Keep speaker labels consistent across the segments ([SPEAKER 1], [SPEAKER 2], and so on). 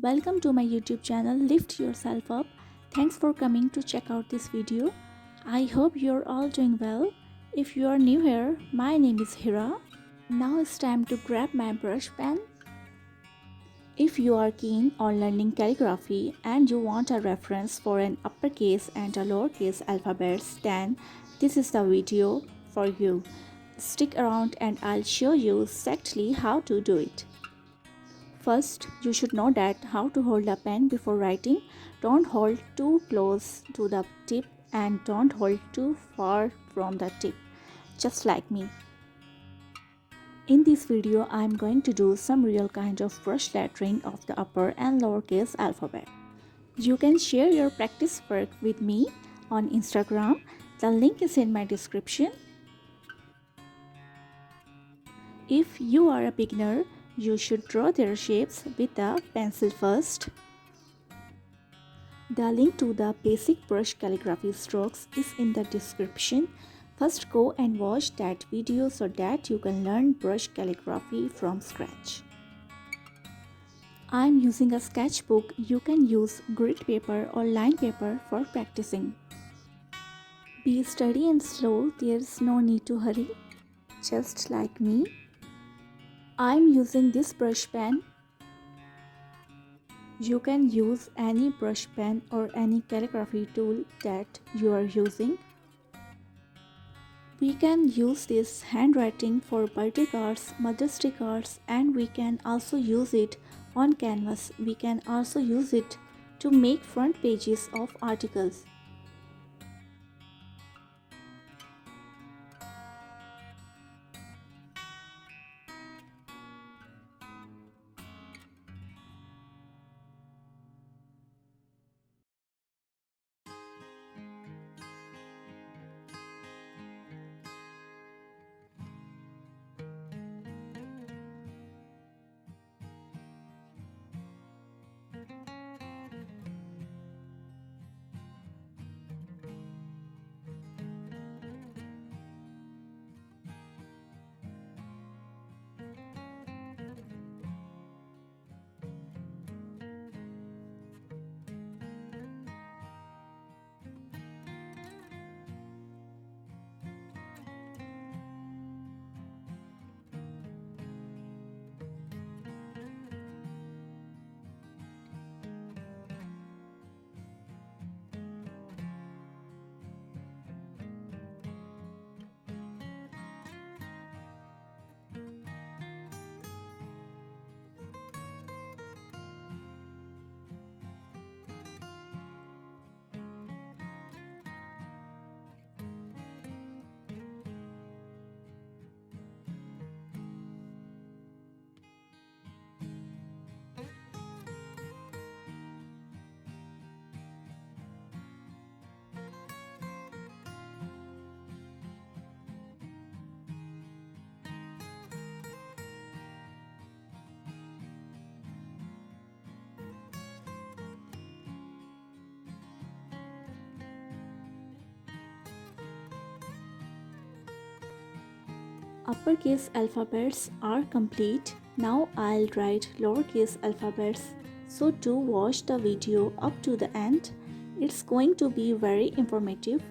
[SPEAKER 1] Welcome to my YouTube channel Lift Yourself Up. Thanks for coming to check out this video. I hope you're all doing well. If you are new here, my name is Hira. Now it's time to grab my brush pen. If you are keen on learning calligraphy and you want a reference for an uppercase and a lowercase alphabets, then this is the video for you. Stick around and I'll show you exactly how to do it. First, you should know that how to hold a pen before writing. Don't hold too close to the tip and don't hold too far from the tip, just like me. In this video, I am going to do some real kind of brush lettering of the upper and lowercase alphabet. You can share your practice work with me on Instagram. The link is in my description. If you are a beginner, you should draw their shapes with the pencil first. The link to the basic brush calligraphy strokes is in the description. First go and watch that video so that you can learn brush calligraphy from scratch. I am using a sketchbook. You can use grit paper or line paper for practicing. Be steady and slow, there's no need to hurry, just like me. I am using this brush pen. You can use any brush pen or any calligraphy tool that you are using. We can use this handwriting for birthday cards, Mother's Day cards, and we can also use it on canvas. We can also use it to make front pages of articles. Uppercase alphabets are complete. Now I'll write lowercase alphabets. So do watch the video up to the end. It's going to be very informative.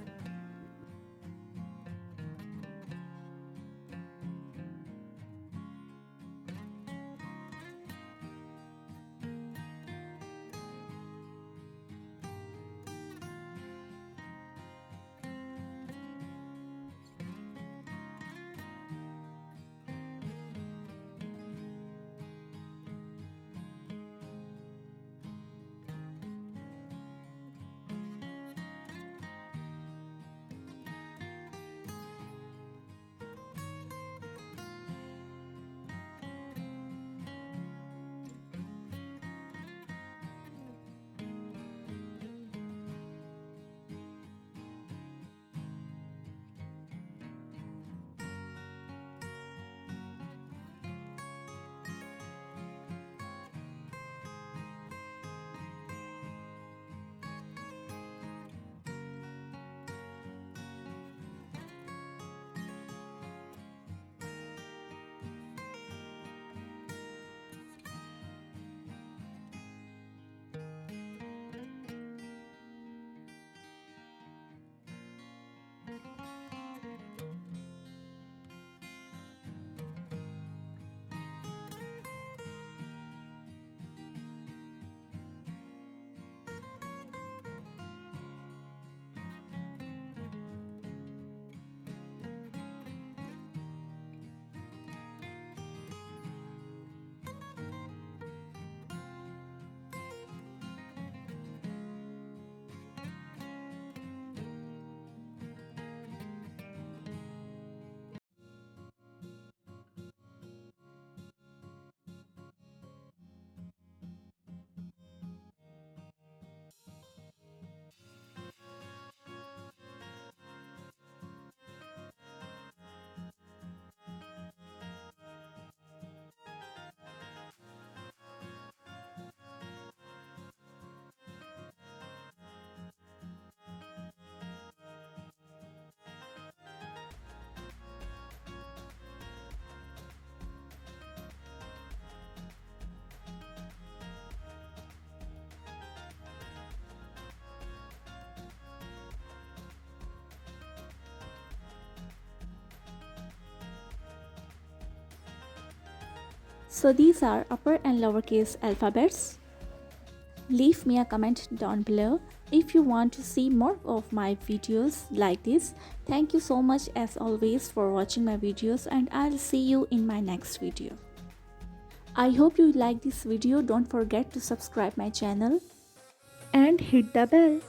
[SPEAKER 1] So these are upper and lowercase alphabets. Leave me a comment down below if you want to see more of my videos like this. Thank you so much as always for watching my videos, and I'll see you in my next video. I hope you like this video. Don't forget to subscribe my channel and hit the bell.